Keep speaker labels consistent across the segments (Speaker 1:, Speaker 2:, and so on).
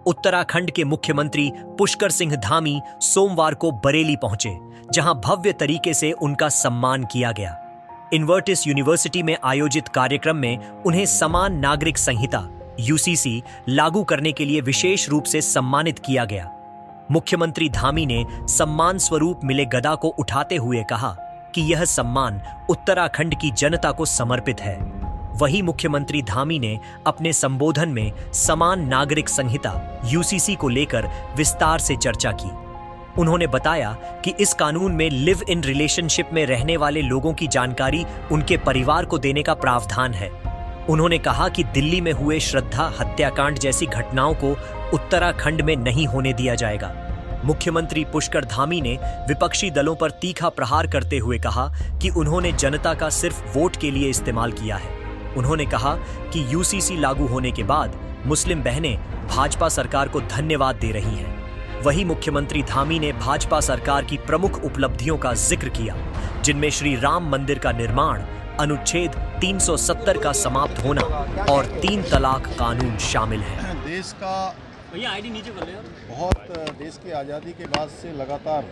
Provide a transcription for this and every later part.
Speaker 1: उत्तराखंड के मुख्यमंत्री पुष्कर सिंह धामी सोमवार को बरेली पहुंचे, जहां भव्य तरीके से उनका सम्मान किया गया। इन्वर्टिस यूनिवर्सिटी में आयोजित कार्यक्रम में उन्हें समान नागरिक संहिता (यूसीसी) लागू करने के लिए विशेष रूप से सम्मानित किया गया। मुख्यमंत्री धामी ने सम्मान स्वरूप मिले गदा को उठाते हुए कहा कि यह सम्मान उत्तराखंड की जनता को समर्पित है। वहीं मुख्यमंत्री धामी ने अपने संबोधन में समान नागरिक संहिता (यूसीसी) को लेकर विस्तार से चर्चा की। उन्होंने बताया कि इस कानून में लिव इन रिलेशनशिप में रहने वाले लोगों की जानकारी उनके परिवार को देने का प्रावधान है। उन्होंने कहा कि दिल्ली में हुए श्रद्धा हत्याकांड जैसी घटनाओं को उत्तराखंड में नहीं होने दिया जाएगा। मुख्यमंत्री पुष्कर धामी ने विपक्षी दलों पर तीखा प्रहार करते हुए कहा कि उन्होंने जनता का सिर्फ वोट के लिए इस्तेमाल किया है। उन्होंने कहा कि यूसीसी लागू होने के बाद मुस्लिम बहनें भाजपा सरकार को धन्यवाद दे रही हैं। वहीं मुख्यमंत्री धामी ने भाजपा सरकार की प्रमुख उपलब्धियों का जिक्र किया, जिनमें श्री राम मंदिर का निर्माण, अनुच्छेद 370 का समाप्त होना और 3 तलाक कानून शामिल है।
Speaker 2: देश का देश की आज़ादी के बाद से लगातार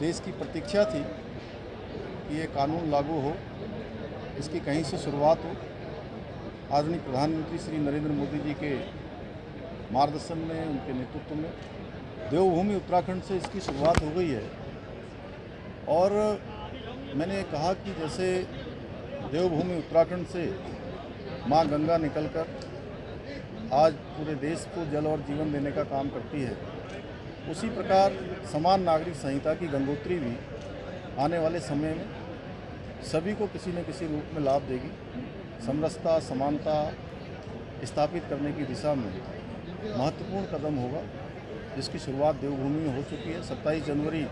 Speaker 2: देश की प्रतीक्षा थी कि ये कानून लागू हो, इसकी कहीं से शुरुआत हो। आदरणीय प्रधानमंत्री श्री नरेंद्र मोदी जी के मार्गदर्शन में, उनके नेतृत्व में देवभूमि उत्तराखंड से इसकी शुरुआत हो गई है। और मैंने कहा कि जैसे देवभूमि उत्तराखंड से माँ गंगा निकलकर आज पूरे देश को जल और जीवन देने का काम करती है, उसी प्रकार समान नागरिक संहिता की गंगोत्री भी आने वाले समय में सभी को किसी न किसी रूप में लाभ देगी। समरसता, समानता स्थापित करने की दिशा में महत्वपूर्ण कदम होगा, जिसकी शुरुआत देवभूमि में हो चुकी है। 27 जनवरी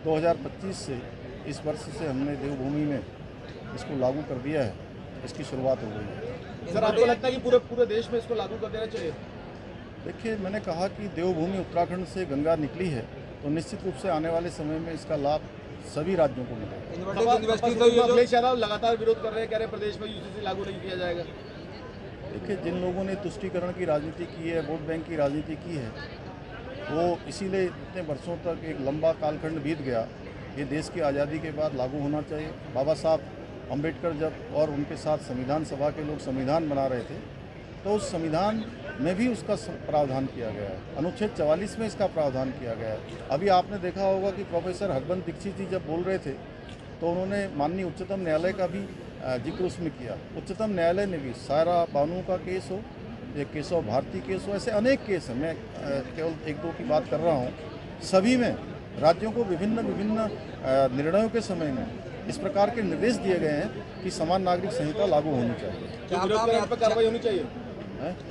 Speaker 2: 2025 से इस वर्ष से हमने देवभूमि में इसको लागू कर दिया है, इसकी शुरुआत हो गई है।
Speaker 3: सर, आपको लगता है कि पूरे देश में इसको लागू कर देना चाहिए?
Speaker 2: देखिए, मैंने कहा कि देवभूमि उत्तराखंड से गंगा निकली है, तो निश्चित रूप से आने वाले समय में इसका लाभ सभी राज्यों को मिलेगा।
Speaker 3: अखिलेश यादव लगातार विरोध कर रहे हैं, कह रहे हैं प्रदेश में यूसीसी लागू नहीं किया जाएगा।
Speaker 2: देखिए, जिन लोगों ने तुष्टीकरण की राजनीति की है, वोट बैंक की राजनीति की है, वो इसीलिए इतने वर्षों तक एक लंबा कालखंड बीत गया। ये देश की आज़ादी के बाद लागू होना चाहिए। बाबा साहब अम्बेडकर जब और उनके साथ संविधान सभा के लोग संविधान बना रहे थे, तो उस संविधान में भी उसका प्रावधान किया गया है। अनुच्छेद 44 में इसका प्रावधान किया गया है। अभी आपने देखा होगा कि प्रोफेसर हरबंस दीक्षित जी जब बोल रहे थे, तो उन्होंने माननीय उच्चतम न्यायालय का भी जिक्र उसमें किया। उच्चतम न्यायालय ने भी सायरा बानू का केस हो, ये केशव भारती केस हो, ऐसे अनेक केस हैं। मैं केवल 1-2 की बात कर रहा हूँ। सभी में राज्यों को विभिन्न निर्णयों के समय में इस प्रकार के निर्देश दिए गए हैं कि समान नागरिक संहिता लागू होनी चाहिए।
Speaker 3: कार्रवाई होनी चाहिए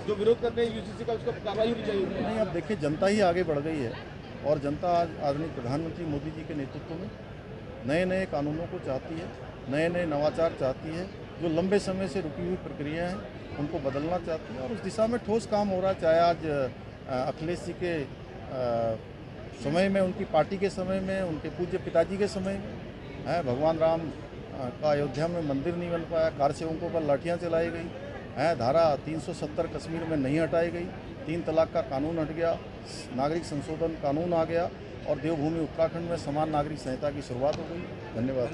Speaker 3: जो विरोध करते हैं यूसीसी का, उसको कार्रवाई होनी चाहिए।
Speaker 2: नहीं, अब देखिए, जनता ही आगे बढ़ गई है और जनता आज आदरणीय प्रधानमंत्री मोदी जी के नेतृत्व में नए कानूनों को चाहती है, नए नवाचार चाहती है। जो लंबे समय से रुकी हुई प्रक्रिया हैं उनको बदलना चाहती है और उस दिशा में ठोस काम हो रहा है। चाहे आज अखिलेश जी के समय में, उनकी पार्टी के समय में, उनके पूज्य पिताजी के समय में भगवान राम का अयोध्या में मंदिर नहीं बन पाया, कार सेवकों पर लाठियाँ चलाई गई, धारा 370 कश्मीर में नहीं हटाई गई, 3 तलाक का कानून हट गया, नागरिक संशोधन कानून आ गया और देवभूमि उत्तराखंड में समान नागरिक संहिता की शुरुआत हो गई। धन्यवाद।